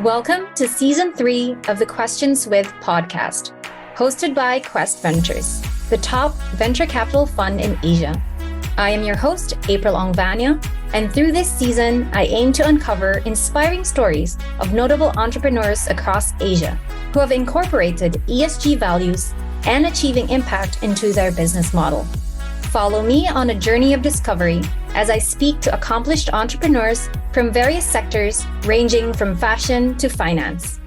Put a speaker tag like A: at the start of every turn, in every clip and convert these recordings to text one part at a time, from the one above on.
A: Welcome to Season 3 of the Questions With podcast, hosted by Quest Ventures, the top venture capital fund in Asia. I am your host, April Vano, and through this season, I aim to uncover inspiring stories of notable entrepreneurs across Asia who have incorporated ESG values and achieving impact into their business model. Follow me on a journey of discovery as I speak to accomplished entrepreneurs from various sectors ranging from fashion to finance.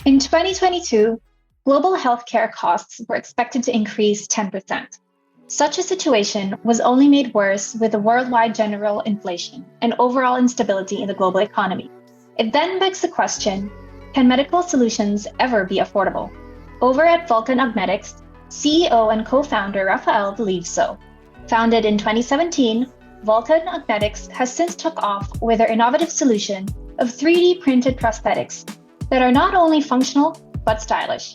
B: In 2022, global healthcare costs were expected to increase 10%. Such a situation was only made worse with the worldwide general inflation and overall instability in the global economy. It then begs the question, can medical solutions ever be affordable? Over at Vulcan Augmetics, CEO and co-founder Rafael believes so. Founded in 2017, Vulcan Augmetics has since took off with their innovative solution of 3D printed prosthetics that are not only functional, but stylish.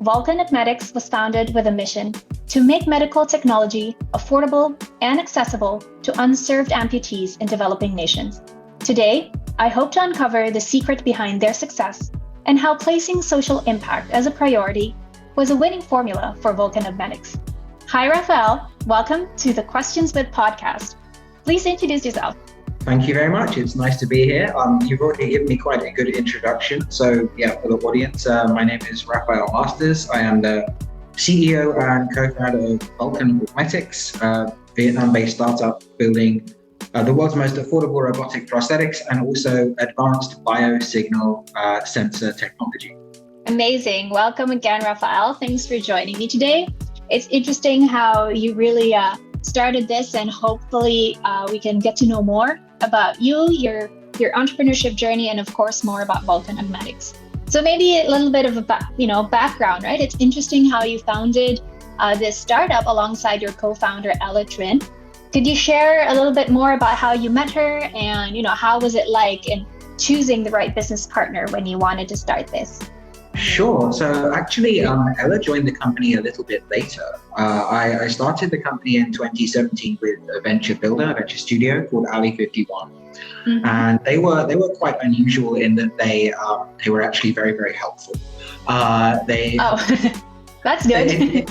B: Vulcan Augmetics was founded with a mission to make medical technology affordable and accessible to unserved amputees in developing nations. Today, I hope to uncover the secret behind their success and how placing social impact as a priority was a winning formula for Vulcan Augmetics. Hi, Rafael. Welcome to the Questions With podcast. Please introduce yourself.
C: Thank you very much. It's nice to be here. You've already given me quite a good introduction. So yeah, for the audience, my name is Rafael Masters. I am the CEO and co-founder of Vulcan Augmetics, Vietnam-based startup building the world's most affordable robotic prosthetics and also advanced biosignal sensor technology.
B: Amazing. Welcome again, Rafael. Thanks for joining me today. It's interesting how you really started this, and hopefully we can get to know more about you, your entrepreneurship journey, and of course more about Vulcan Augmetics. So maybe a little bit of a background, right? It's interesting how you founded this startup alongside your co-founder Ella Trin. Could you share a little bit more about how you met her, and how was it like in choosing the right business partner when you wanted to start this?
C: Sure. So actually, Ella joined the company a little bit later. I started the company in 2017 with a venture studio called Ali 51. Mm-hmm. And they were quite unusual in that they were actually very, very helpful.
B: That's good.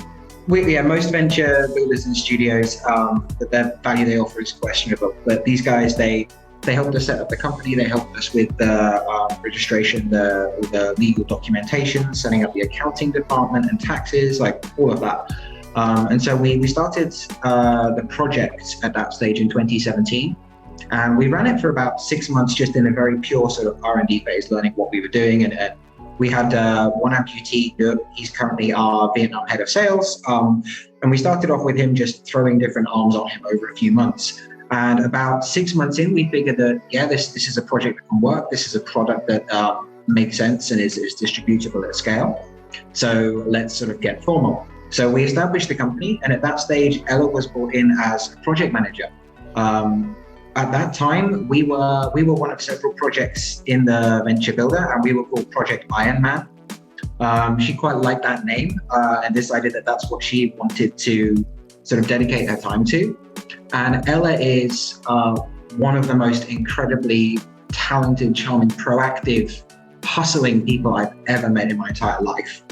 C: Most venture builders and studios, the value they offer is questionable. But these guys, they helped us set up the company. They helped us with the registration, the legal documentation, setting up the accounting department and taxes, like all of that. And so we started the project at that stage in 2017. And we ran it for about 6 months, just in a very pure sort of R&D phase, learning what we were doing. And we had one amputee. He's currently our Vietnam head of sales. And we started off with him just throwing different arms on him over a few months. And about 6 months in, we figured that, this is a project that can work. This is a product that makes sense and is distributable at scale. So let's sort of get formal. So we established the company. And at that stage, Ella was brought in as a project manager. At that time, we were one of several projects in the venture builder, and we were called Project Iron Man. She quite liked that name and decided that that's what she wanted to sort of dedicate her time to. And Ella is one of the most incredibly talented, charming, proactive, hustling people I've ever met in my entire life.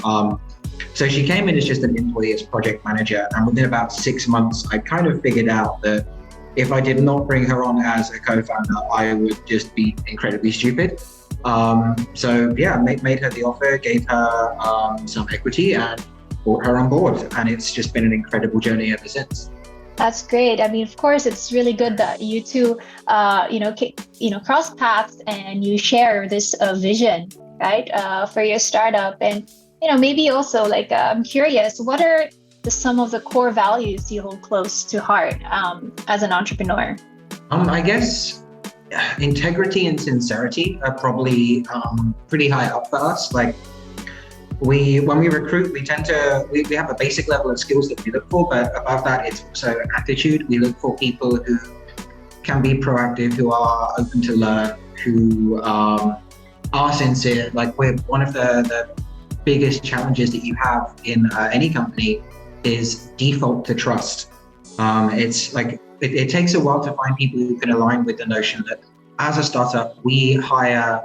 C: So she came in as just an employee, as project manager. And within about 6 months, I kind of figured out that if I did not bring her on as a co-founder, I would just be incredibly stupid. Made her the offer, gave her some equity and brought her on board. And it's just been an incredible journey ever since.
B: That's great. I mean, of course, it's really good that you two, cross paths and you share this vision, right, for your startup. And, maybe also I'm curious, what are some of the core values you hold close to heart as an entrepreneur?
C: I guess integrity and sincerity are probably pretty high up for us. When we recruit, we tend to, we have a basic level of skills that we look for, but above that, it's also an attitude. We look for people who can be proactive, who are open to learn, who are sincere. We're one of the biggest challenges that you have in any company is default to trust. It takes a while to find people who can align with the notion that as a startup, we hire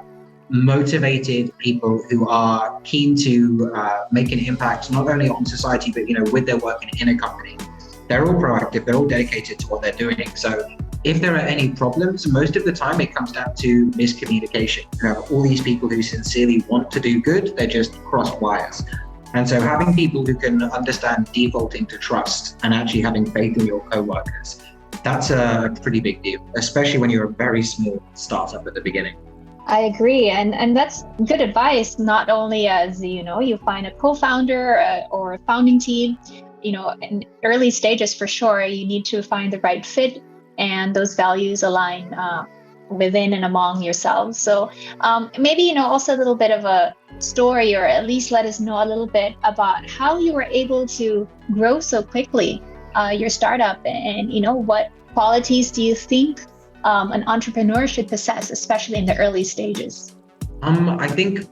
C: motivated people who are keen to make an impact, not only on society, but, with their work in a company. They're all proactive, they're all dedicated to what they're doing. So if there are any problems, most of the time it comes down to miscommunication. You have all these people who sincerely want to do good, they're just cross wires. And so having people who can understand defaulting to trust and actually having faith in your co-workers, that's a pretty big deal, especially when you're a very small startup at the beginning.
B: I agree. And that's good advice, not only as, you find a co-founder or a founding team, in early stages for sure, you need to find the right fit and those values align within and among yourselves. So maybe, also a little bit of a story, or at least let us know a little bit about how you were able to grow so quickly your startup, and, what qualities do you think an entrepreneur should possess, especially in the early stages?
C: I think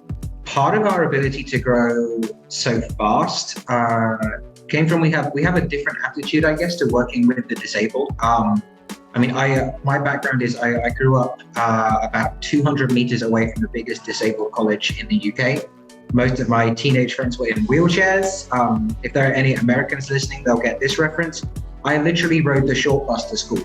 C: part of our ability to grow so fast came from we have a different aptitude, I guess, to working with the disabled. My background is I grew up about 200 meters away from the biggest disabled college in the UK. Most of my teenage friends were in wheelchairs. If there are any Americans listening, they'll get this reference. I literally rode the short bus to school.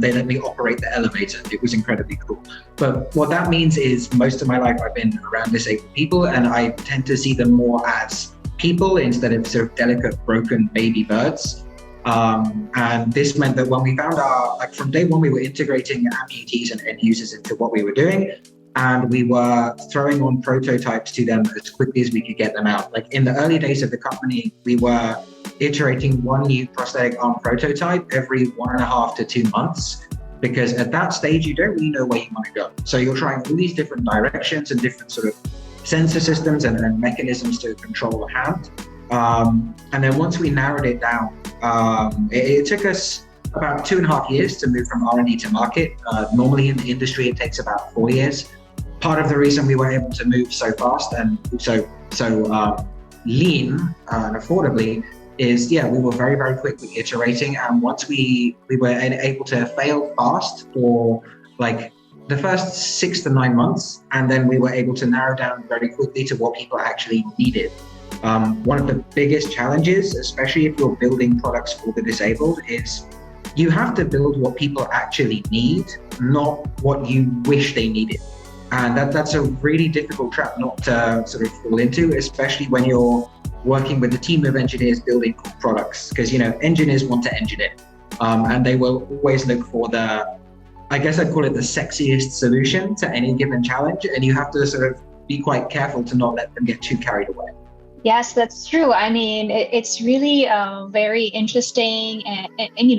C: They let me operate the elevator. It was incredibly cool. But what that means is most of my life I've been around disabled people, and I tend to see them more as people instead of sort of delicate, broken baby birds. And this meant that when we found from day one, we were integrating amputees and end users into what we were doing. And we were throwing on prototypes to them as quickly as we could get them out. Like in the early days of the company, we were iterating one new prosthetic arm prototype every 1.5 to 2 months, because at that stage, you don't really know where you want to go. So you're trying all these different directions and different sort of sensor systems and mechanisms to control the hand. And then once we narrowed it down, it took us about 2.5 years to move from R&D to market. Normally in the industry, it takes about 4 years. Part of the reason we were able to move so fast and so lean and affordably is, we were very, very quickly iterating. And once we were able to fail fast for like the first 6 to 9 months, and then we were able to narrow down very quickly to what people actually needed. One of the biggest challenges, especially if you're building products for the disabled, is you have to build what people actually need, not what you wish they needed. And that's a really difficult trap not to sort of fall into, especially when you're working with a team of engineers building products, because, engineers want to engineer, and they will always look for I guess I'd call it the sexiest solution to any given challenge. And you have to sort of be quite careful to not let them get too carried away.
B: Yes, that's true. I mean, it's really very interesting, and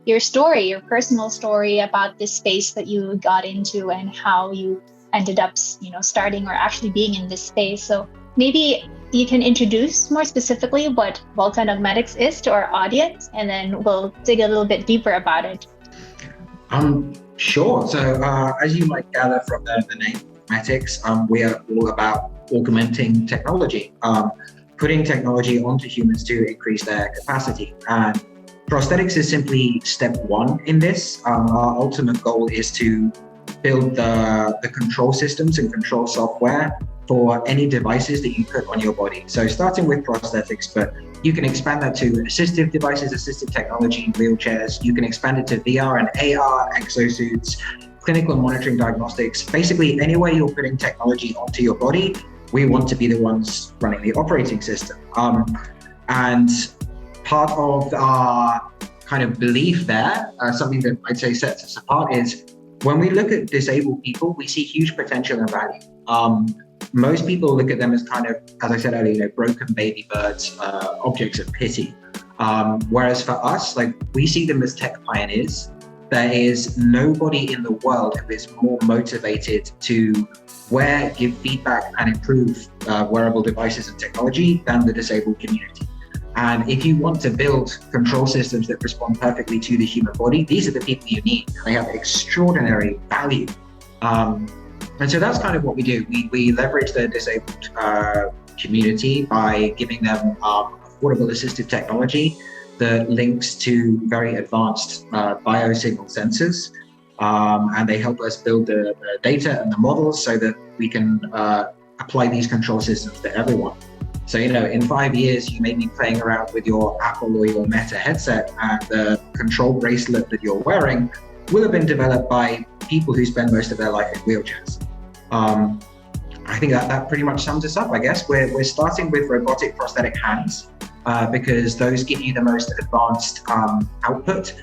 B: your story, your personal story about this space that you got into and how you ended up, starting or actually being in this space. So maybe you can introduce more specifically what Vulcan Augmetics is to our audience, and then we'll dig a little bit deeper about it.
C: Sure. So as you might gather from the name Augmetics, we are all about augmenting technology, putting technology onto humans to increase their capacity. And prosthetics is simply step one in this. Our ultimate goal is to build the control systems and control software for any devices that you put on your body. So starting with prosthetics, but you can expand that to assistive devices, assistive technology, wheelchairs. You can expand it to VR and AR, exosuits, clinical and monitoring diagnostics. Basically, anywhere you're putting technology onto your body, we want to be the ones running the operating system. And part of our kind of belief there, something that I'd say sets us apart, is when we look at disabled people, we see huge potential and value. Most people look at them as kind of, as I said earlier, broken baby birds, objects of pity. Whereas for us, we see them as tech pioneers. There is nobody in the world who is more motivated to give feedback and improve wearable devices and technology than the disabled community. And if you want to build control systems that respond perfectly to the human body, these are the people you need. They have extraordinary value. And so that's kind of what we do. We leverage the disabled community by giving them affordable assistive technology that links to very advanced biosignal sensors. And they help us build the data and the models so that we can apply these control systems to everyone. So, in 5 years, you may be playing around with your Apple or your Meta headset, and the control bracelet that you're wearing will have been developed by people who spend most of their life in wheelchairs. I think that pretty much sums us up, I guess. We're starting with robotic prosthetic hands because those give you the most advanced output.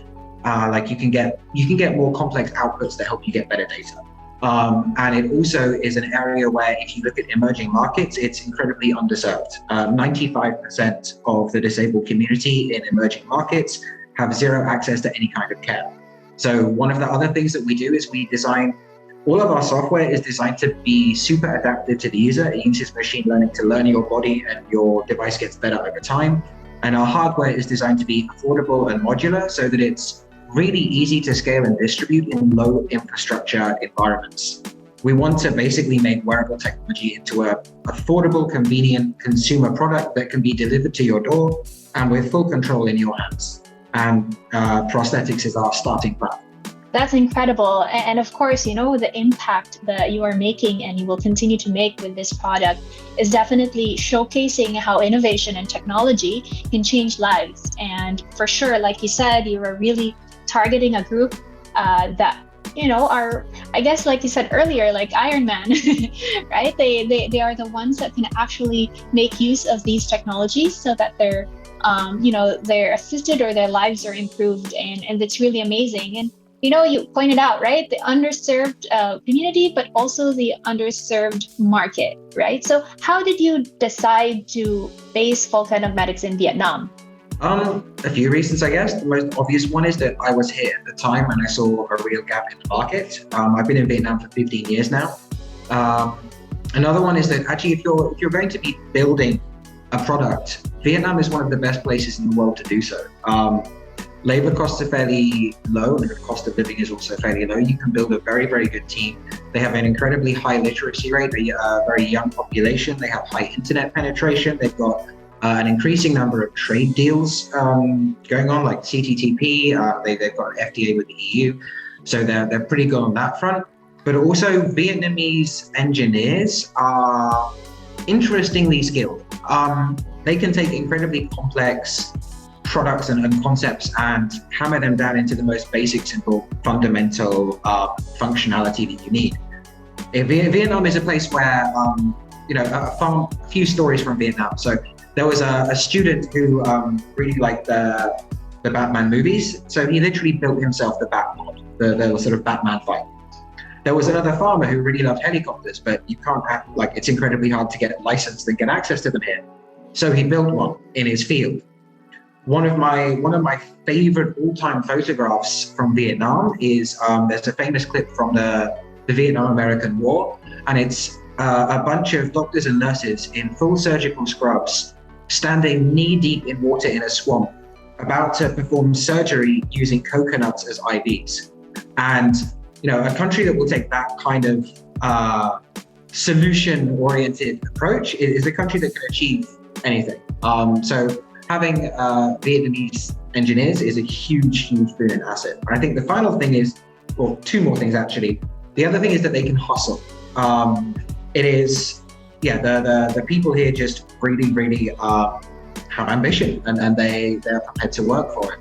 C: Like you can get more complex outputs that help you get better data. And it also is an area where, if you look at emerging markets, it's incredibly underserved. 95% of the disabled community in emerging markets have zero access to any kind of care. So one of the other things that we do is all of our software is designed to be super adaptive to the user. It uses machine learning to learn your body, and your device gets better over time. And our hardware is designed to be affordable and modular so that it's really easy to scale and distribute in low infrastructure environments. We want to basically make wearable technology into an affordable, convenient consumer product that can be delivered to your door and with full control in your hands. And prosthetics is our starting platform.
B: That's incredible. And of course, the impact that you are making and you will continue to make with this product is definitely showcasing how innovation and technology can change lives. And for sure, like you said, you are really targeting a group that, are, I guess, like you said earlier, like Iron Man, right? They are the ones that can actually make use of these technologies so that they're assisted or their lives are improved. And it's really amazing. And you pointed out, right, the underserved community, but also the underserved market, right? So how did you decide to base Vulcan Augmetics in Vietnam?
C: A few reasons, I guess. The most obvious one is that I was here at the time and I saw a real gap in the market. I've been in Vietnam for 15 years now. Another one is that actually, if you're going to be building a product, Vietnam is one of the best places in the world to do so. Labor costs are fairly low, and the cost of living is also fairly low. You can build a very, very good team. They have an incredibly high literacy rate, a very young population. They have high internet penetration. They've got an increasing number of trade deals going on, like CTTP. They've got an FDA with the EU, so they're pretty good on that front. But also, Vietnamese engineers are interestingly skilled. They can take incredibly complex products and concepts and hammer them down into the most basic, simple, fundamental functionality that you need. Vietnam is a place where, a few stories from Vietnam. So there was a student who really liked the Batman movies. So he literally built himself the Batmod, the sort of Batman fight. There was another farmer who really loved helicopters, but you can't it's incredibly hard to get licensed and get access to them here. So he built one in his field. One of my favorite all-time photographs from Vietnam is there's a famous clip from the Vietnam-American War, and it's a bunch of doctors and nurses in full surgical scrubs standing knee-deep in water in a swamp, about to perform surgery using coconuts as IVs. And a country that will take that kind of solution-oriented approach is a country that can achieve anything. So having Vietnamese engineers is a huge, huge boon and asset. And I think the final thing is, or two more things actually. The other thing is that they can hustle. It is, the people here just really, really have ambition and they're prepared to work for it.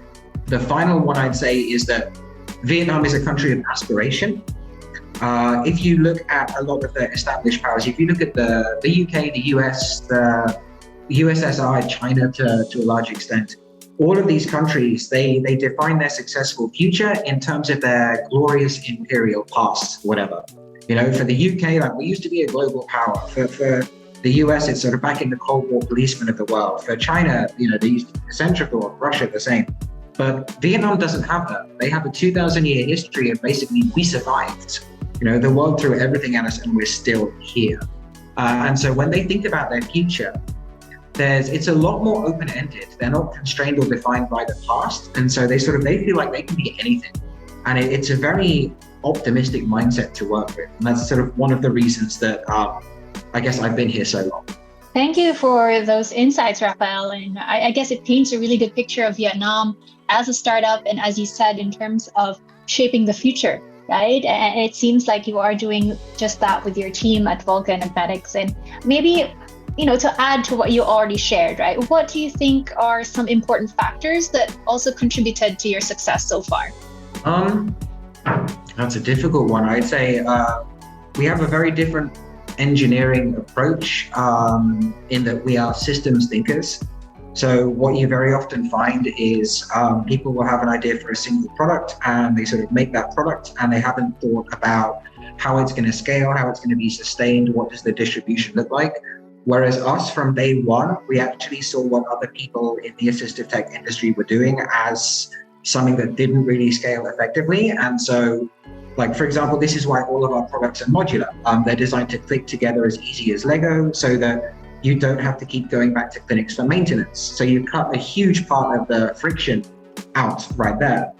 C: The final one I'd say is that Vietnam is a country of aspiration. If you look at a lot of the established powers, if you look at the UK, the US, the USSR, China to a large extent, all of these countries, they define their successful future in terms of their glorious imperial past, whatever. For the UK, we used to be a global power. For the US, it's sort of back in the Cold War policeman of the world. For China, they used to be the centrifugal, Russia the same. But Vietnam doesn't have that. They have a 2,000-year history of basically, we survived. The world threw everything at us and we're still here. And so when they think about their future, it's a lot more open-ended. They're not constrained or defined by the past. And so they feel like they can be anything. And it's a very optimistic mindset to work with. And that's sort of one of the reasons that I guess I've been here so long.
B: Thank you for those insights, Rafael. And I guess it paints a really good picture of Vietnam as a startup. And as you said, in terms of shaping the future, right? And it seems like you are doing just that with your team at Vulcan Augmetics. And maybe, to add to what you already shared, right? What do you think are some important factors that also contributed to your success so far?
C: That's a difficult one. I'd say we have a very different engineering approach in that we are systems thinkers. So what you very often find is people will have an idea for a single product and they sort of make that product and they haven't thought about how it's going to scale, how it's going to be sustained, what does the distribution look like. Whereas us from day one, we actually saw what other people in the assistive tech industry were doing as something that didn't really scale effectively. And so, like, for example, this is why all of our products are modular. They're designed to click together as easy as Lego so that you don't have to keep going back to clinics for maintenance. So you cut a huge part of the friction out right there.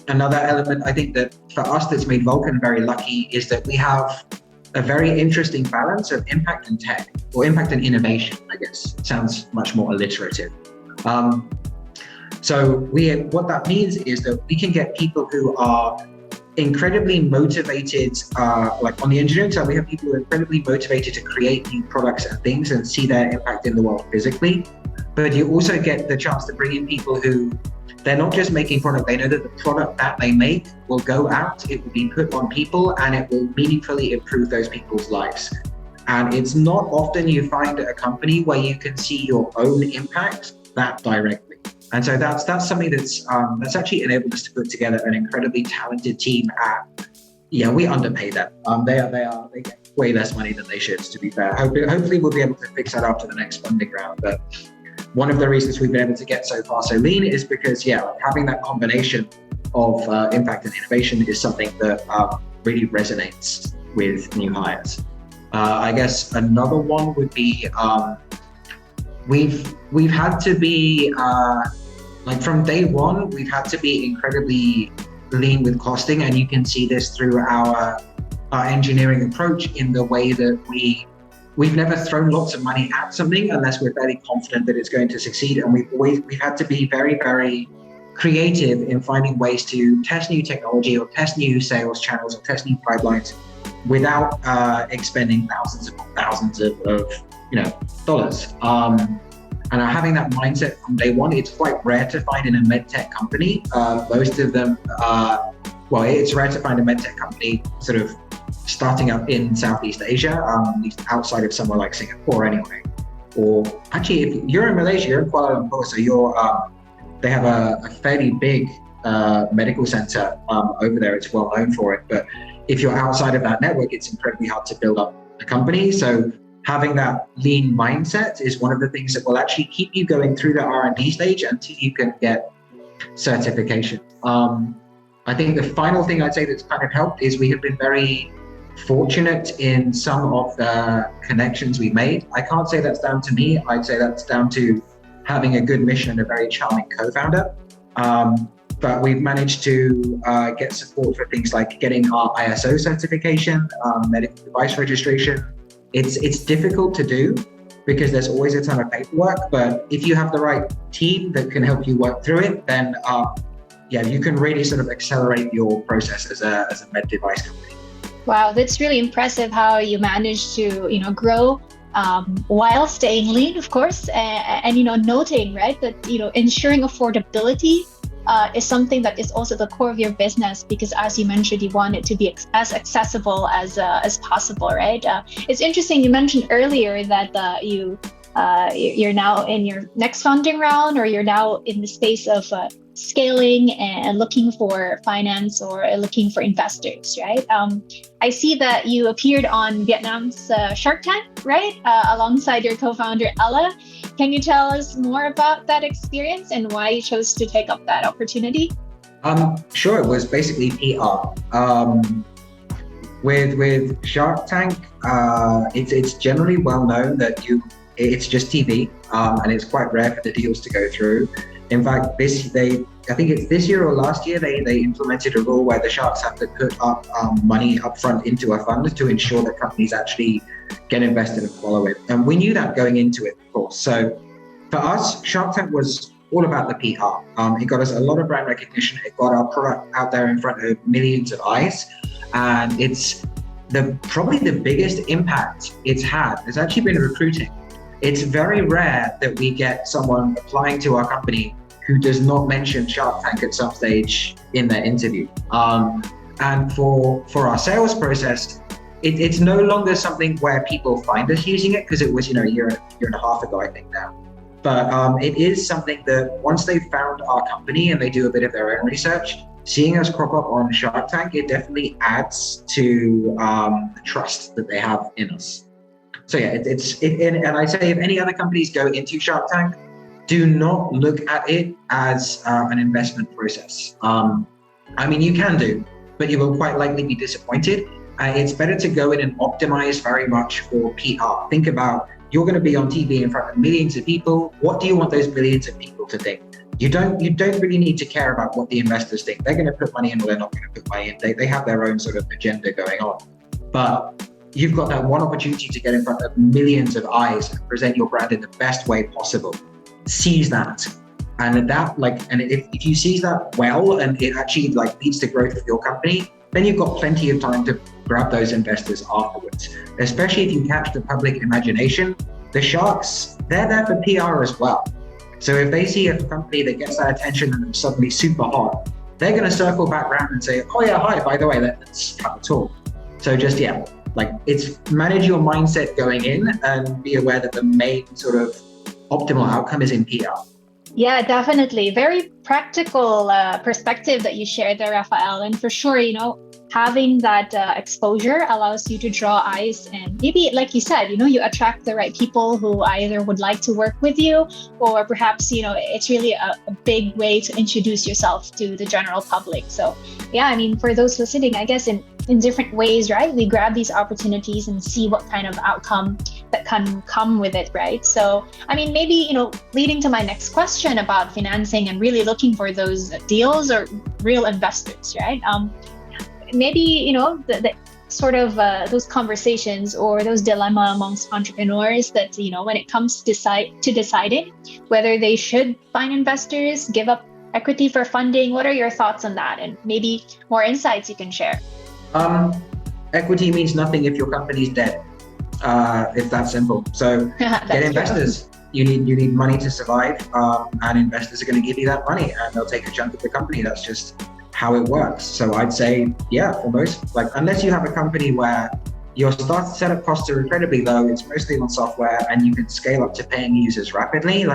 C: Another element I think that for us that's made Vulcan very lucky is that we have a very interesting balance of impact and tech, or impact and innovation, I guess. It sounds much more alliterative. So what that means is that we can get people who are incredibly motivated, like on the engineering side, we have people who are incredibly motivated to create new products and things and see their impact in the world physically. But you also get the chance to bring in people who, they're not just making product, they know that the product that they make will go out, it will be put on people, and it will meaningfully improve those people's lives. And it's not often you find a company where you can see your own impact that directly. And so that's something that's actually enabled us to put together an incredibly talented team we underpay them. They get way less money than they should, to be fair. Hopefully we'll be able to fix that after the next funding round. But one of the reasons we've been able to get so far so lean is because, having that combination of impact and innovation is something that really resonates with new hires. I guess another one would be we've had to be from day one, we've had to be incredibly lean with costing, and you can see this through our engineering approach in the way that we've never thrown lots of money at something unless we're fairly confident that it's going to succeed. And we've had to be very, very creative in finding ways to test new technology or test new sales channels or test new pipelines without expending thousands of dollars. And having that mindset from day one, it's quite rare to find in a medtech company. Most of them, it's rare to find a medtech company sort of starting up in Southeast Asia, at least outside of somewhere like Singapore anyway. Or actually, if you're in Malaysia, you're in Kuala Lumpur, so they have a fairly big medical center over there. It's well known for it. But if you're outside of that network, it's incredibly hard to build up a company. So having that lean mindset is one of the things that will actually keep you going through the R&D stage until you can get certification. I think the final thing I'd say that's kind of helped is we have been very fortunate in some of the connections we made. I can't say that's down to me. I'd say that's down to having a good mission and a very charming co-founder. But we've managed to get support for things like getting our ISO certification, medical device registration. It's difficult to do because there's always a ton of paperwork, but if you have the right team that can help you work through it, then you can really sort of accelerate your process as a med device company.
B: Wow, that's really impressive how you managed to grow while staying lean, of course, and noting, right, that ensuring affordability is something that is also the core of your business, because as you mentioned, you want it to be as accessible as possible, right? It's interesting, you mentioned earlier that you're now in your next funding round, or you're now in the space of scaling and looking for finance or looking for investors, right? I see that you appeared on Vietnam's Shark Tank, right? Alongside your co-founder, Ella. Can you tell us more about that experience and why you chose to take up that opportunity?
C: Sure, it was basically PR. With Shark Tank, it's generally well known that it's just TV, and it's quite rare for the deals to go through. In fact, I think it's this year or last year, they implemented a rule where the sharks have to put up money up front into a fund to ensure that companies actually get invested and follow it. And we knew that going into it, of course. So for us, Shark Tank was all about the PR. It got us a lot of brand recognition. It got our product out there in front of millions of eyes. And it's probably the biggest impact it's had has actually been recruiting. It's very rare that we get someone applying to our company who does not mention Shark Tank at some stage in their interview. And for our sales process, it's no longer something where people find us using it, because it was, a year and a half ago, I think now. But it is something that once they've found our company and they do a bit of their own research, seeing us crop up on Shark Tank, it definitely adds to the trust that they have in us. So yeah, and I say if any other companies go into Shark Tank, do not look at it as an investment process. You can do, but you will quite likely be disappointed. It's better to go in and optimize very much for PR. Think about, you're going to be on TV in front of millions of people. What do you want those millions of people to think? You don't really need to care about what the investors think. They're going to put money in or they're not going to put money in. They have their own sort of agenda going on. But you've got that one opportunity to get in front of millions of eyes and present your brand in the best way possible. Seize that. And if you seize that well, and it actually leads to growth of your company, then you've got plenty of time to grab those investors afterwards. Especially if you catch the public imagination, the sharks, they're there for PR as well. So if they see a company that gets that attention and is suddenly super hot, they're going to circle back around and say, oh yeah, hi, by the way, let's have a talk. So it's manage your mindset going in and be aware that the main sort of optimal outcome is in PR.
B: Yeah, definitely. Very practical perspective that you shared there, Rafael. And for sure, having that exposure allows you to draw eyes, and maybe, like you said, you attract the right people who either would like to work with you, or perhaps, it's really a big way to introduce yourself to the general public. So yeah, for those listening, I guess in different ways, right? We grab these opportunities and see what kind of outcome that can come with it, right? So, maybe, leading to my next question about financing and really looking for those deals or real investors, right? Maybe, the sort of those conversations or those dilemma amongst entrepreneurs that, when it comes to deciding whether they should find investors, give up equity for funding. What are your thoughts on that? And maybe more insights you can share.
C: Equity means nothing if your company's dead. It's that simple. So get investors. True. You need money to survive, and investors are going to give you that money, and they'll take a chunk of the company. That's just how it works. So I'd say, yeah, for most, unless you have a company where your setup costs are incredibly low, it's mostly on software, and you can scale up to paying users rapidly.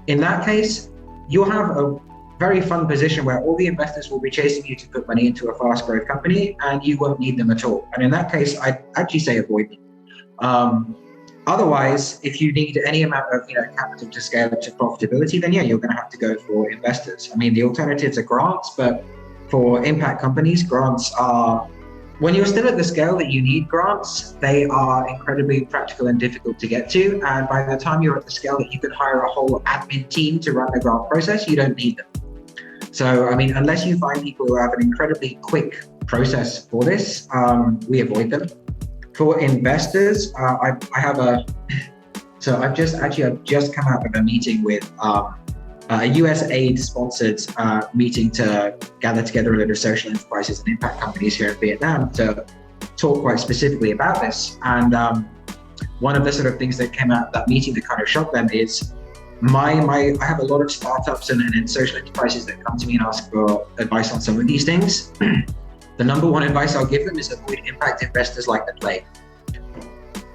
C: In that case, you'll have a very fun position where all the investors will be chasing you to put money into a fast growth company, and you won't need them at all. And in that case, I'd actually say avoid them. Otherwise, if you need any amount of capital to scale up to profitability, then yeah, you're going to have to go for investors. The alternatives are grants, but for impact companies, grants are, when you're still at the scale that you need grants, they are incredibly practical and difficult to get to. And by the time you're at the scale that you could hire a whole admin team to run the grant process, you don't need them. So, unless you find people who have an incredibly quick process for this, we avoid them. For investors, I've just come out of a meeting with a USAID sponsored meeting to gather together a lot of social enterprises and impact companies here in Vietnam to talk quite specifically about this. And one of the sort of things that came out of that meeting that kind of shocked them is I have a lot of startups and social enterprises that come to me and ask for advice on some of these things. The number one advice I'll give them is avoid impact investors like the plague.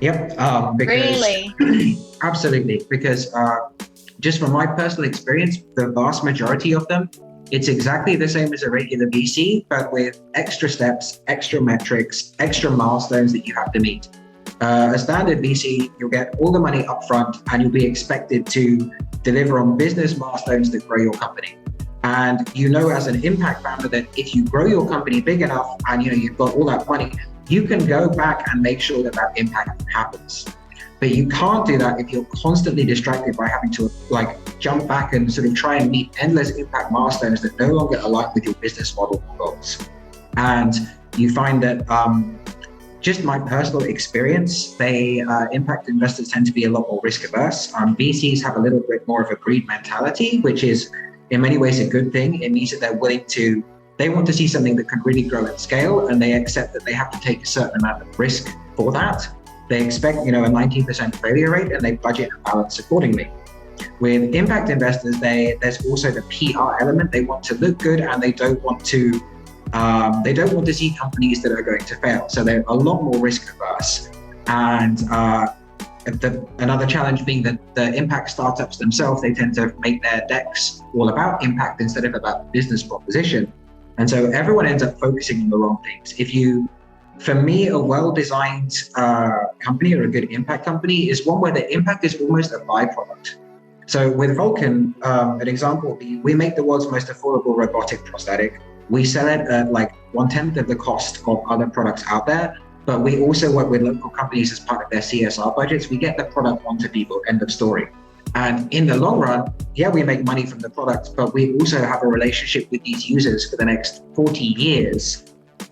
C: Yep.
B: Really?
C: Absolutely. Because just from my personal experience, the vast majority of them, it's exactly the same as a regular VC, but with extra steps, extra metrics, extra milestones that you have to meet. A standard VC, you'll get all the money up front and you'll be expected to deliver on business milestones that grow your company. And as an impact founder that if you grow your company big enough and you've got all that money, you can go back and make sure that impact happens. But you can't do that if you're constantly distracted by having to jump back and sort of try and meet endless impact milestones that no longer align with your business model goals. And you find that just my personal experience, impact investors tend to be a lot more risk averse. VCs have a little bit more of a greed mentality, which is in many ways a good thing. It means that they want to see something that can really grow and scale, and they accept that they have to take a certain amount of risk for that. They expect, a 19% failure rate, and they budget and balance accordingly. With impact investors, there's also the PR element. They want to look good, and they don't want to see companies that are going to fail. So they're a lot more risk averse. And another challenge being that the impact startups themselves, they tend to make their decks all about impact instead of about business proposition. And so everyone ends up focusing on the wrong things. For me, a well-designed company or a good impact company is one where the impact is almost a byproduct. So with Vulcan, an example, we make the world's most affordable robotic prosthetic. We sell it at like 1/10 of the cost of other products out there, but we also work with local companies as part of their CSR budgets. We get the product onto people, end of story. And in the long run, we make money from the product, but we also have a relationship with these users for the next 40 years.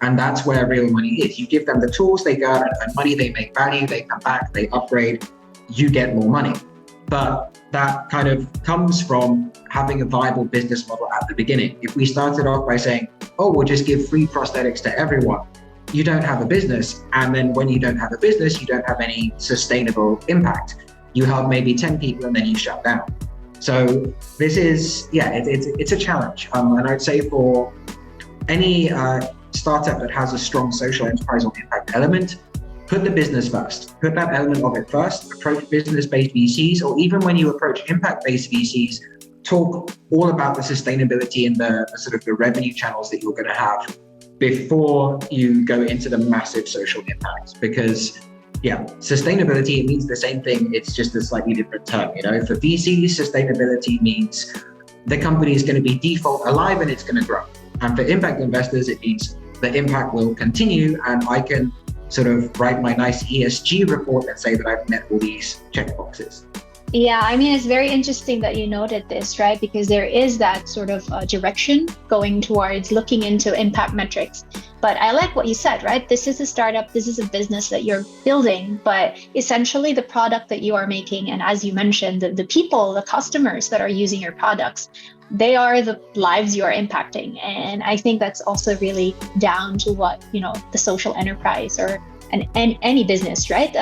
C: And that's where real money is. You give them the tools, they go out and earn money, they make value, they come back, they upgrade, you get more money. But that kind of comes from having a viable business model at the beginning. If we started off by saying, we'll just give free prosthetics to everyone, you don't have a business. And then when you don't have a business, you don't have any sustainable impact. You help maybe 10 people and then you shut down. So this is, it's a challenge. And I'd say for any startup that has a strong social enterprise or impact element, put the business first. Put that element of it first. Approach business-based VCs, or even when you approach impact-based VCs, talk all about the sustainability and the sort of the revenue channels that you're going to have before you go into the massive social impact. Because sustainability, it means the same thing. It's just a slightly different term. For VCs, sustainability means the company is going to be default alive and it's going to grow. And for impact investors, it means the impact will continue, and I can sort of write my nice ESG report and say that I've met all these checkboxes.
B: Yeah, I mean, it's very interesting that you noted this, right? Because there is that sort of direction going towards looking into impact metrics. But I like what you said, right? This is a startup, this is a business that you're building, but essentially the product that you are making, and as you mentioned, the people, the customers that are using your products, they are the lives you are impacting. And I think that's also really down to what, the social enterprise or any business, right,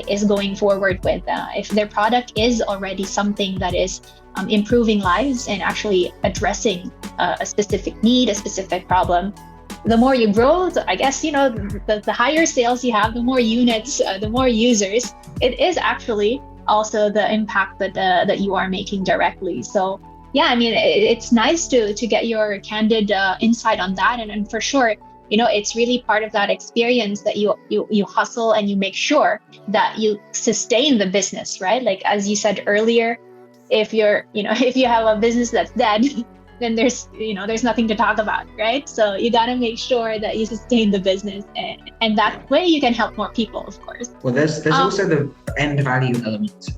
B: is going forward with. If their product is already something that is improving lives and actually addressing a specific need, a specific problem, the more you grow, I guess, the higher sales you have, the more units, the more users, it is actually also the impact that you are making directly. So yeah, I mean, it's nice to get your candid insight on that. And for sure, it's really part of that experience that you hustle and you make sure that you sustain the business, right? Like, as you said earlier, if you have a business that's dead, then there's nothing to talk about, right? So you got to make sure that you sustain the business, and that way you can help more people, of course.
C: Well, there's also the end value element.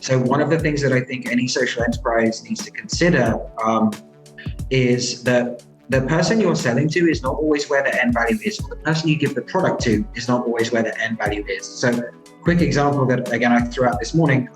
C: So one of the things that I think any social enterprise needs to consider is that the person you're selling to is not always where the end value is, or the person you give the product to is not always where the end value is. So quick example that, again, I threw out this morning,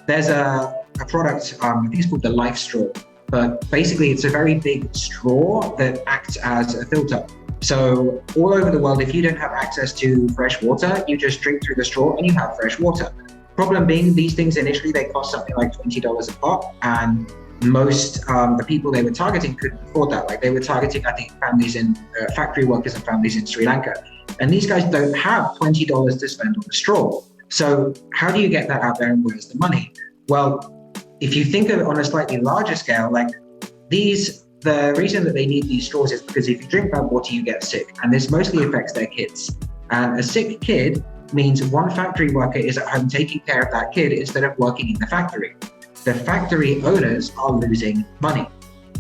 C: there's a product, I think it's called the Life Straw, but basically it's a very big straw that acts as a filter. So all over the world, if you don't have access to fresh water, you just drink through the straw and you have fresh water. Problem being, these things initially, they cost something like $20 a pop, and most the people they were targeting couldn't afford that. Like, they were targeting, I think, families in factory workers and families in Sri Lanka, and these guys don't have $20 to spend on a straw. So how do you get that out there, and where's the money? Well, if you think of it on a slightly larger scale, like the reason that they need these straws is because if you drink bad water, you get sick, and this mostly affects their kids. And a sick kid means one factory worker is at home taking care of that kid instead of working in the factory. The factory owners are losing money.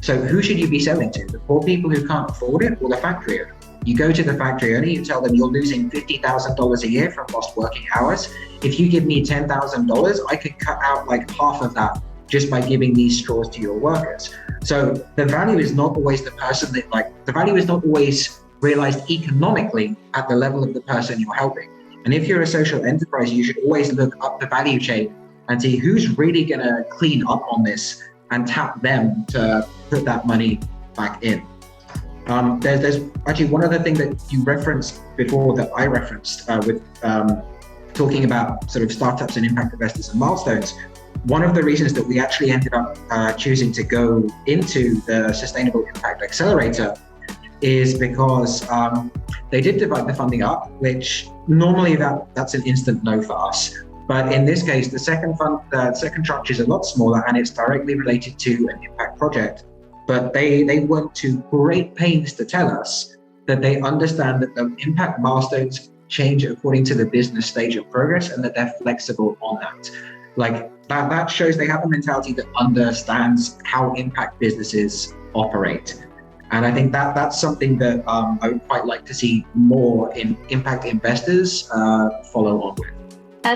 C: So who should you be selling to? The poor people who can't afford it, or the factory owner? You go to the factory owner, you tell them you're losing $50,000 a year from lost working hours. If you give me $10,000, I could cut out like half of that just by giving these straws to your workers. So the value is not always the person that, the value is not always realized economically at the level of the person you're helping. And if you're a social enterprise, you should always look up the value chain and see who's really going to clean up on this and tap them to put that money back in. There's actually one other thing that you referenced before that I referenced with talking about sort of startups and impact investors and milestones. One of the reasons that we actually ended up choosing to go into the Sustainable Impact Accelerator is because they did divide the funding up, which normally that's an instant no for us. But in this case, the second tranche is a lot smaller and it's directly related to an impact project. But they went to great pains to tell us that they understand that the impact milestones change according to the business stage of progress and that they're flexible on that. Like that shows they have a mentality that understands how impact businesses operate. And I think that's something that I would quite like to see more in impact investors follow on with.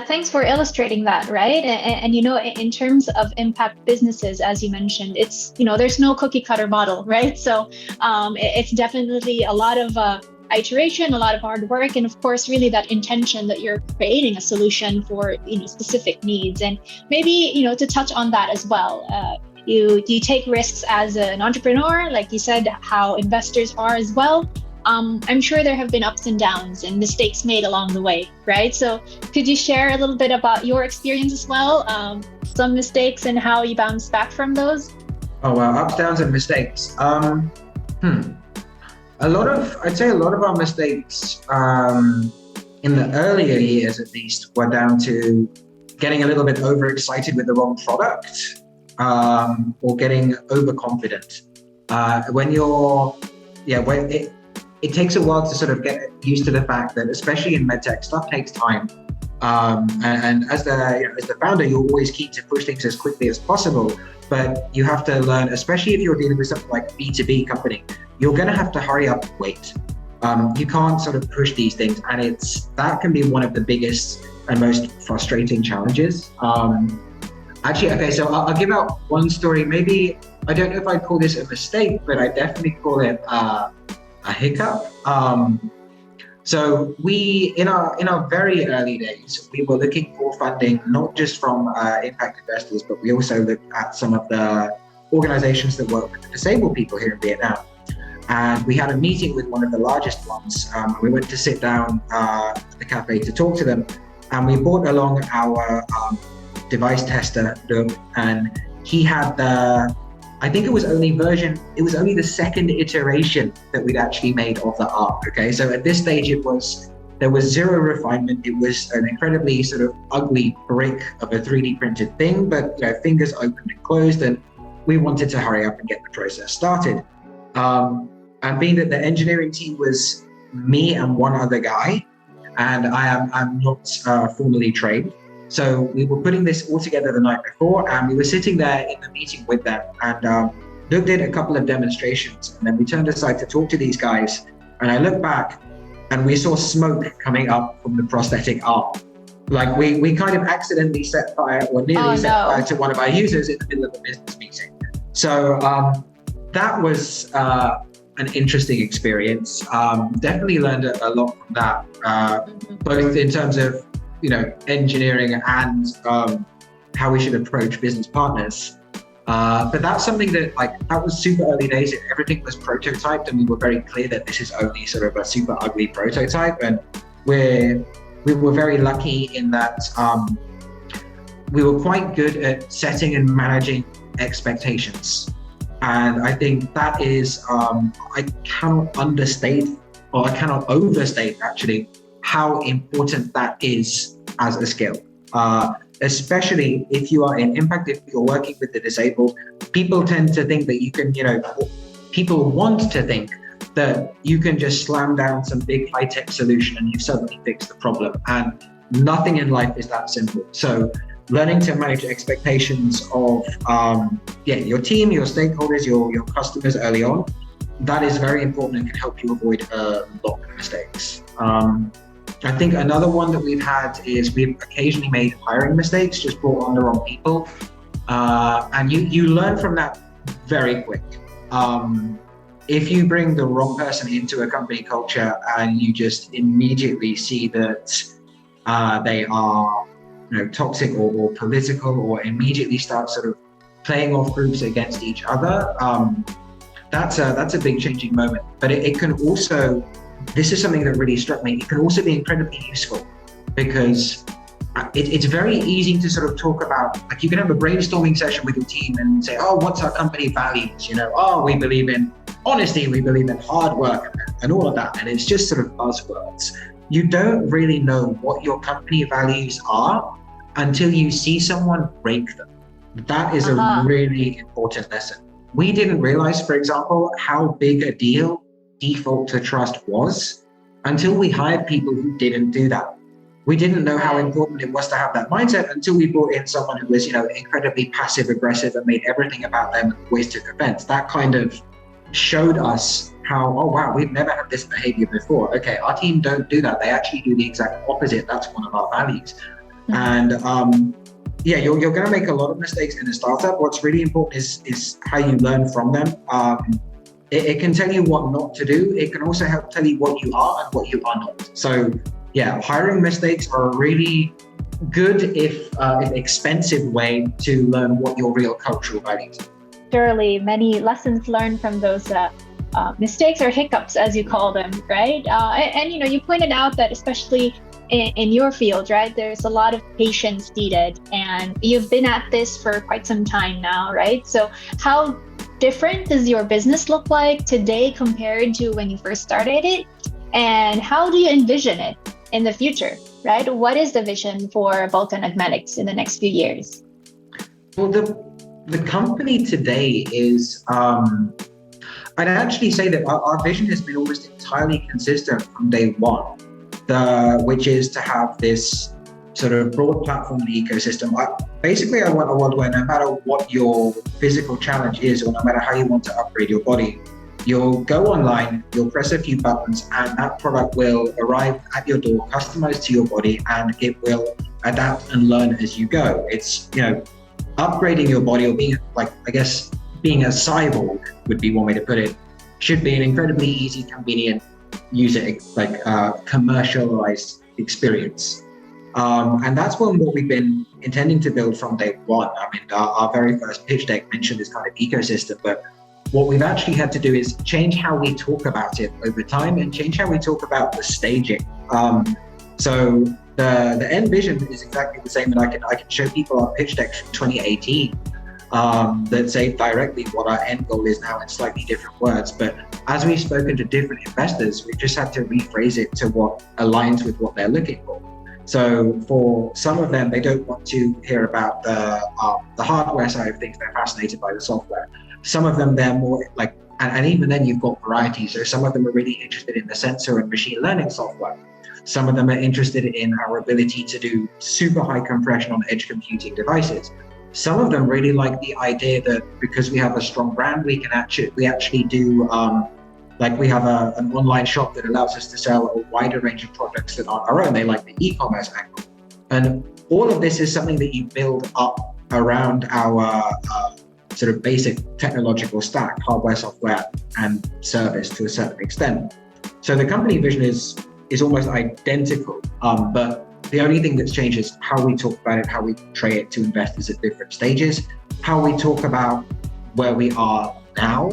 B: Thanks for illustrating that, right? And in terms of impact businesses, as you mentioned, it's, there's no cookie cutter model, right? So it's definitely a lot of iteration, a lot of hard work, and of course, really that intention that you're creating a solution for, specific needs. And maybe, to touch on that as well, you take risks as an entrepreneur, like you said, how investors are as well. I'm sure there have been ups and downs and mistakes made along the way, right? So could you share a little bit about your experience as well? Some mistakes and how you bounced back from those?
C: Oh, well, ups, downs and mistakes. I'd say a lot of our mistakes in the earlier years, at least, were down to getting a little bit overexcited with the wrong product or getting overconfident. It takes a while to sort of get used to the fact that, especially in medtech, stuff takes time. And as the founder, you're always keen to push things as quickly as possible. But you have to learn, especially if you're dealing with something like a B2B company, you're going to have to hurry up and wait. You can't sort of push these things, and that can be one of the biggest and most frustrating challenges. So I'll give out one story. Maybe, I don't know if I'd call this a mistake, but I definitely call it a hiccup. So we, in our very early days, we were looking for funding, not just from impact investors, but we also looked at some of the organizations that work with disabled people here in Vietnam. And we had a meeting with one of the largest ones. We went to sit down at the cafe to talk to them. And we brought along our device tester, Doug, and he had I think it was only the second iteration that we'd actually made of the art. Okay, so at this stage there was zero refinement. It was an incredibly sort of ugly brick of a 3D printed thing, but fingers opened and closed, and we wanted to hurry up and get the process started. And being that the engineering team was me and one other guy, and I'm not formally trained. So we were putting this all together the night before, and we were sitting there in the meeting with them. And Doug did a couple of demonstrations, and then we turned aside to talk to these guys. And I looked back, and we saw smoke coming up from the prosthetic arm. Like we kind of accidentally set fire, or nearly set fire to one of our users in the middle of a business meeting. So that was an interesting experience. Definitely learned a lot from that, both in terms of engineering and how we should approach business partners. But that's something that that was super early days. Everything was prototyped, and we were very clear that this is only sort of a super ugly prototype. And we were very lucky in that we were quite good at setting and managing expectations. And I think that is, I cannot understate, or I cannot overstate actually, how important that is as a skill. Especially if you are in impact, if you're working with the disabled, people tend to think that you can, people want to think that you can just slam down some big high-tech solution and you've suddenly fixed the problem. And nothing in life is that simple. So learning to manage expectations of your team, your stakeholders, your customers early on, that is very important and can help you avoid a lot of mistakes. I think another one that we've had is we've occasionally made hiring mistakes, just brought on the wrong people. And you learn from that very quick. if you bring the wrong person into a company culture and you just immediately see that they are, toxic or political, or immediately start sort of playing off groups against each other, that's a big changing moment. But it can also, this is something that really struck me, it can also be incredibly useful, because it's very easy to sort of talk about, like, you can have a brainstorming session with your team and say, oh, what's our company values? Oh, we believe in honesty, we believe in hard work, and all of that. And it's just sort of buzzwords. You don't really know what your company values are until you see someone break them. That is a really important lesson. We didn't realize, for example, how big a deal default to trust was until we hired people who didn't do that. We didn't know how important it was to have that mindset until we brought in someone who was, incredibly passive aggressive and made everything about them and always took offense. That kind of showed us how, oh wow, we've never had this behavior before. Okay, our team don't do that. They actually do the exact opposite. That's one of our values. And you're going to make a lot of mistakes in a startup. What's really important is how you learn from them. It can tell you what not to do. It can also help tell you what you are and what you are not. So yeah, hiring mistakes are a really good, if expensive, way to learn what your real cultural values are.
B: Surely many lessons learned from those mistakes or hiccups, as you call them, right? And you pointed out that especially in your field, right, there's a lot of patience needed, and you've been at this for quite some time now, right? So how different does your business look like today compared to when you first started it? And how do you envision it in the future, right? What is the vision for Vulcan Augmetics in the next few years?
C: Well, the company today is, I'd actually say that our vision has been almost entirely consistent from day one, which is to have this sort of broad platform and ecosystem. Basically, I want a world where no matter what your physical challenge is, or no matter how you want to upgrade your body, you'll go online, you'll press a few buttons, and that product will arrive at your door, customized to your body, and it will adapt and learn as you go. It's, upgrading your body, or being, being a cyborg would be one way to put it, should be an incredibly easy, convenient, user, commercialized experience. And that's what we've been intending to build from day one. I mean, our very first pitch deck mentioned this kind of ecosystem, but what we've actually had to do is change how we talk about it over time and change how we talk about the staging. So the end vision is exactly the same, and I can show people our pitch decks from 2018 that say directly what our end goal is now in slightly different words. But as we've spoken to different investors, we've just had to rephrase it to what aligns with what they're looking for. So for some of them, they don't want to hear about the hardware side of things. They're fascinated by the software. Some of them, they're more like, and even then you've got variety. So some of them are really interested in the sensor and machine learning software. Some of them are interested in our ability to do super high compression on edge computing devices. Some of them really like the idea that because we have a strong brand, we actually do, we have an online shop that allows us to sell a wider range of products that aren't our own. They like the e-commerce angle. And all of this is something that you build up around our sort of basic technological stack, hardware, software, and service to a certain extent. So the company vision is almost identical, but the only thing that's changed is how we talk about it, how we portray it to investors at different stages, how we talk about where we are now.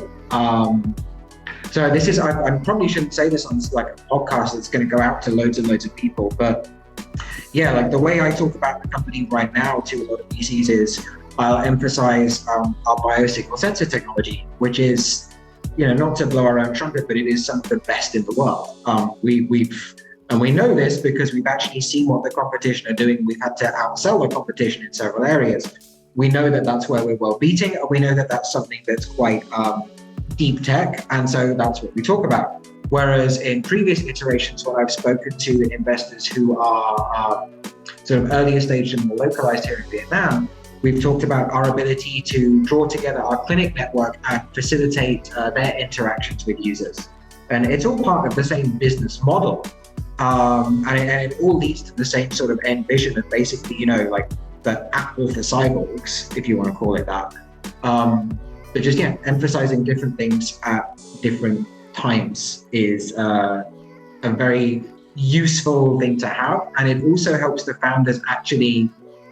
C: So this is, I probably shouldn't say this on like a podcast that's going to go out to loads and loads of people, but yeah, like the way I talk about the company right now to a lot of VCs is I'll emphasize our biosignal sensor technology, which is, not to blow our own trumpet, but it is some of the best in the world. We know this because we've actually seen what the competition are doing. We've had to outsell the competition in several areas. We know that that's where we're well beating, and we know that that's something that's quite deep tech, and so that's what we talk about. Whereas in previous iterations, when I've spoken to investors who are sort of earlier stage and more localized here in Vietnam, we've talked about our ability to draw together our clinic network and facilitate their interactions with users. And it's all part of the same business model. And it all leads to the same sort of end vision of basically, like the Apple for cyborgs, if you want to call it that. but just emphasizing different things at different times is a very useful thing to have. And it also helps the founders actually,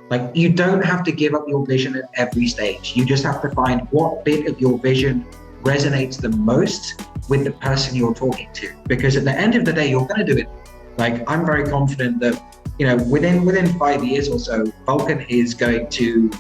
C: like, you don't have to give up your vision at every stage. You just have to find what bit of your vision resonates the most with the person you're talking to, because at the end of the day, you're going to do it. Like, I'm very confident that, within 5 years or so, Vulcan is going to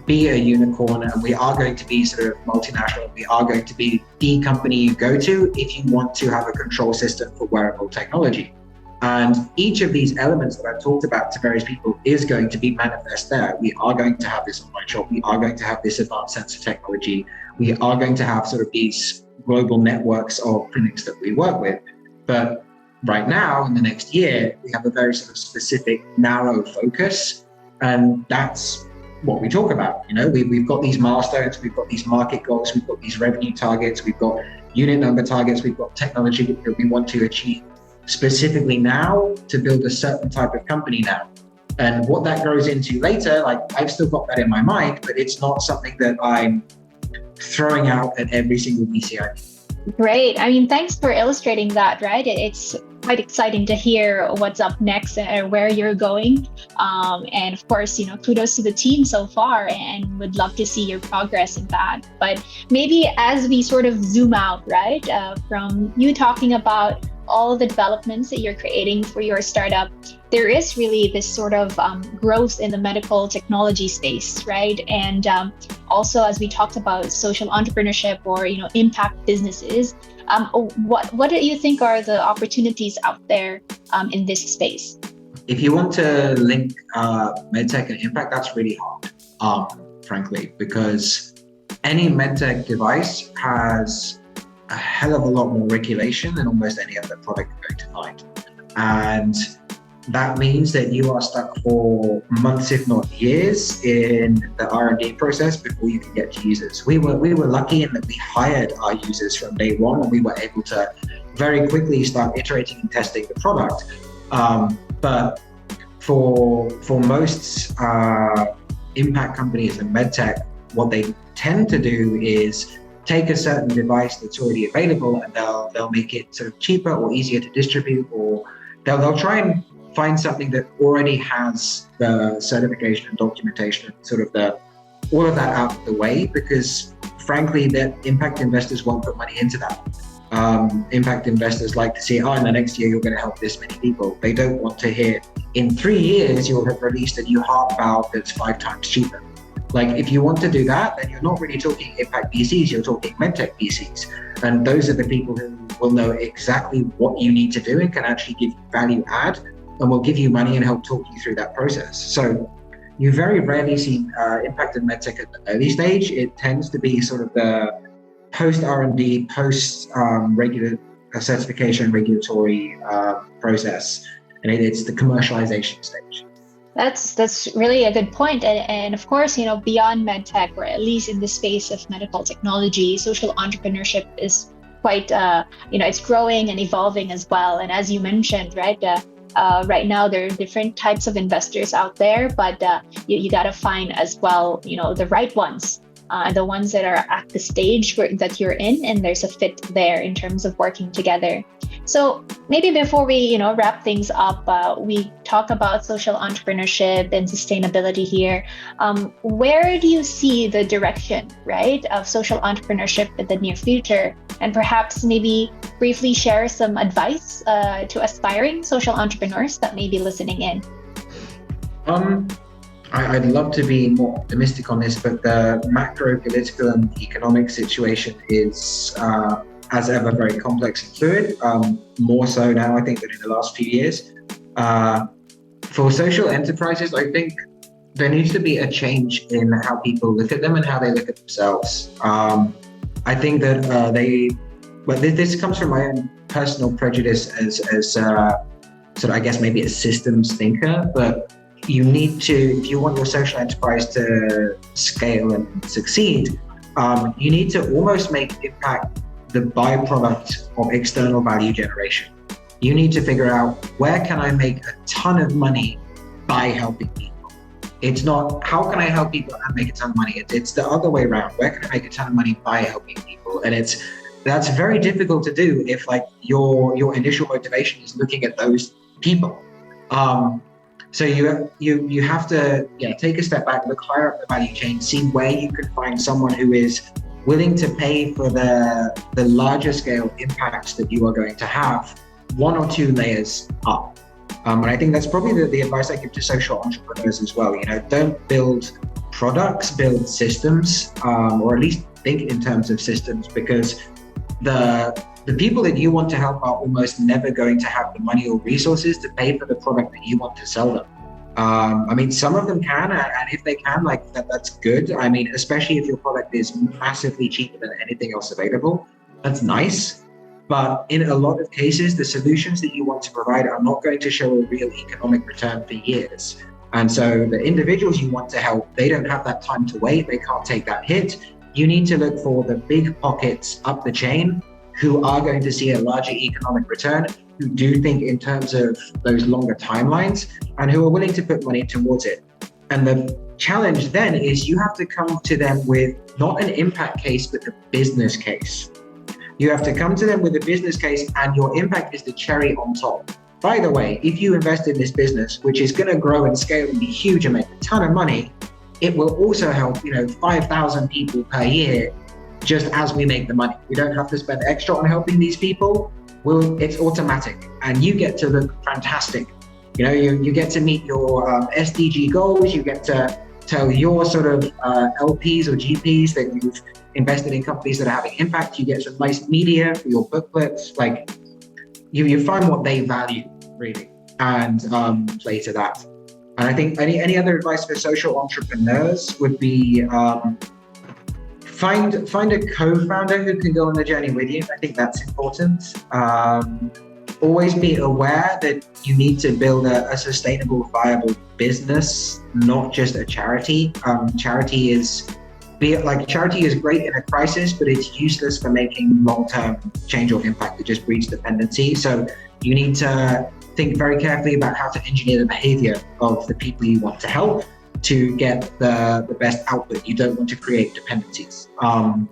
C: be a unicorn, and we are going to be sort of multinational. We are going to be the company you go to if you want to have a control system for wearable technology. And each of these elements that I've talked about to various people is going to be manifest there. We are going to have this online shop. We are going to have this advanced sensor technology. We are going to have sort of these global networks of clinics that we work with. But right now, in the next year, we have a very sort of specific, narrow focus. And that's what we talk about. We've got these milestones, we've got these market goals, we've got these revenue targets, we've got unit number targets, we've got technology that we want to achieve specifically now to build a certain type of company now. And what that grows into later, like, I've still got that in my mind, but it's not something that I'm throwing out at every single VCI.
B: Great. I mean, thanks for illustrating that, right? It's quite exciting to hear what's up next and where you're going. And of course, kudos to the team so far, and would love to see your progress in that. But maybe as we sort of zoom out, right, from you talking about all the developments that you're creating for your startup, there is really this sort of growth in the medical technology space, right? And also, as we talked about social entrepreneurship or impact businesses, what do you think are the opportunities out there in this space?
C: If you want to link medtech and impact, that's really hard, frankly, because any medtech device has a hell of a lot more regulation than almost any other product you're going to find. And that means that you are stuck for months, if not years, in the R&D process before you can get to users. We were lucky in that we hired our users from day one, and we were able to very quickly start iterating and testing the product. But for most impact companies in medtech, what they tend to do is take a certain device that's already available, and they'll make it sort of cheaper or easier to distribute, or they'll try and find something that already has the certification and documentation and sort of all of that out of the way, because frankly, that impact investors won't put money into that. Impact investors like to see, in the next year you're going to help this many people. They don't want to hear, in 3 years you'll have released a new heart valve that's 5 times cheaper. Like, if you want to do that, then you're not really talking impact VCs, you're talking medtech VCs. And those are the people who will know exactly what you need to do and can actually give you value add, and will give you money and help talk you through that process. So you very rarely see impact in medtech at the early stage. It tends to be sort of the post R&D, post regular certification regulatory process. And it's the commercialization stage.
B: That's really a good point. And of course, beyond medtech, or at least in the space of medical technology, social entrepreneurship is quite, it's growing and evolving as well. And as you mentioned, right, right now there are different types of investors out there, but you got to find as well, the right ones. The ones that are at the stage that you're in, and there's a fit there in terms of working together. So maybe before we wrap things up, we talk about social entrepreneurship and sustainability here. Where do you see the direction, right, of social entrepreneurship in the near future? And perhaps maybe briefly share some advice to aspiring social entrepreneurs that may be listening in.
C: I'd love to be more optimistic on this, but the macro political and economic situation is, as ever, very complex and fluid, more so now, I think, than in the last few years. For social enterprises, I think there needs to be a change in how people look at them and how they look at themselves. I think that this comes from my own personal prejudice as sort of, I guess, maybe a systems thinker, but you need to, if you want your social enterprise to scale and succeed, you need to almost make impact the byproduct of external value generation. You need to figure out, where can I make a ton of money by helping people? It's not how can I help people and make a ton of money. It's the other way around. Where can I make a ton of money by helping people? And that's very difficult to do if like your initial motivation is looking at those people. So you have to take a step back, look higher up the value chain, see where you can find someone who is willing to pay for the larger scale impacts that you are going to have, one or two layers up. And I think that's probably the advice I give to social entrepreneurs as well. Don't build products, build systems, or at least think in terms of systems, because the people that you want to help are almost never going to have the money or resources to pay for the product that you want to sell them. I mean, some of them can, and if they can, like that's good. I mean, especially if your product is massively cheaper than anything else available, that's nice. But in a lot of cases, the solutions that you want to provide are not going to show a real economic return for years. And so the individuals you want to help, they don't have that time to wait. They can't take that hit. You need to look for the big pockets up the chain who are going to see a larger economic return, who do think in terms of those longer timelines, and who are willing to put money towards it. And the challenge then is you have to come to them with not an impact case, but a business case. You have to come to them with a business case, and your impact is the cherry on top. By the way, if you invest in this business, which is going to grow and scale and be huge and make a ton of money, it will also help 5,000 people per year just as we make the money. We don't have to spend extra on helping these people. It's automatic, and you get to look fantastic. You get to meet your SDG goals. You get to tell your sort of LPs or GPs that you've invested in companies that are having impact. You get some nice media for your booklets. Like you find what they value really, and play to that. And I think any other advice for social entrepreneurs would be find a co-founder who can go on the journey with you. I think that's important. Always be aware that you need to build a sustainable, viable business, not just a charity. Charity is great in a crisis, but it's useless for making long-term change or impact. It just breeds dependency. So you need to think very carefully about how to engineer the behavior of the people you want to help to get the best output. You don't want to create dependencies. I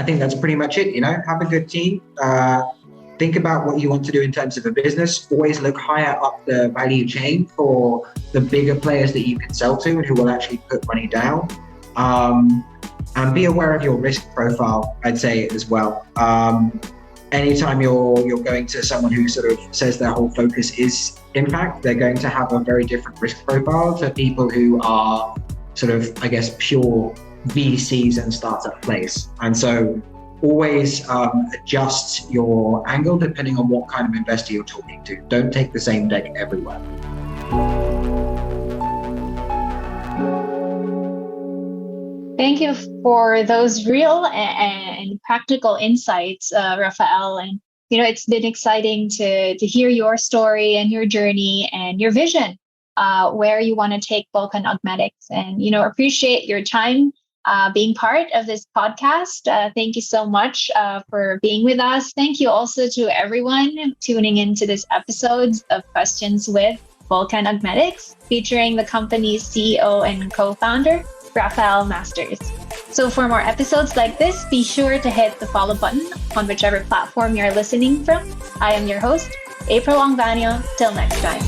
C: think that's pretty much it. Have a good team. Think about what you want to do in terms of a business. Always look higher up the value chain for the bigger players that you can sell to and who will actually put money down. And be aware of your risk profile, I'd say, as well. Anytime you're going to someone who sort of says their whole focus is impact, they're going to have a very different risk profile to people who are sort of, I guess, pure VCs and startup plays. And so always adjust your angle depending on what kind of investor you're talking to. Don't take the same deck everywhere.
B: Thank you for those real and practical insights, Rafael. And it's been exciting to hear your story and your journey and your vision, where you want to take Vulcan Augmetics. And appreciate your time being part of this podcast. Thank you so much for being with us. Thank you also to everyone tuning into this episode of Questions with Vulcan Augmetics, featuring the company's CEO and co-founder, Rafael Masters. So for more episodes like this, be sure to hit the follow button on whichever platform you're listening from. I am your host, April Ongvanyo. Till next time.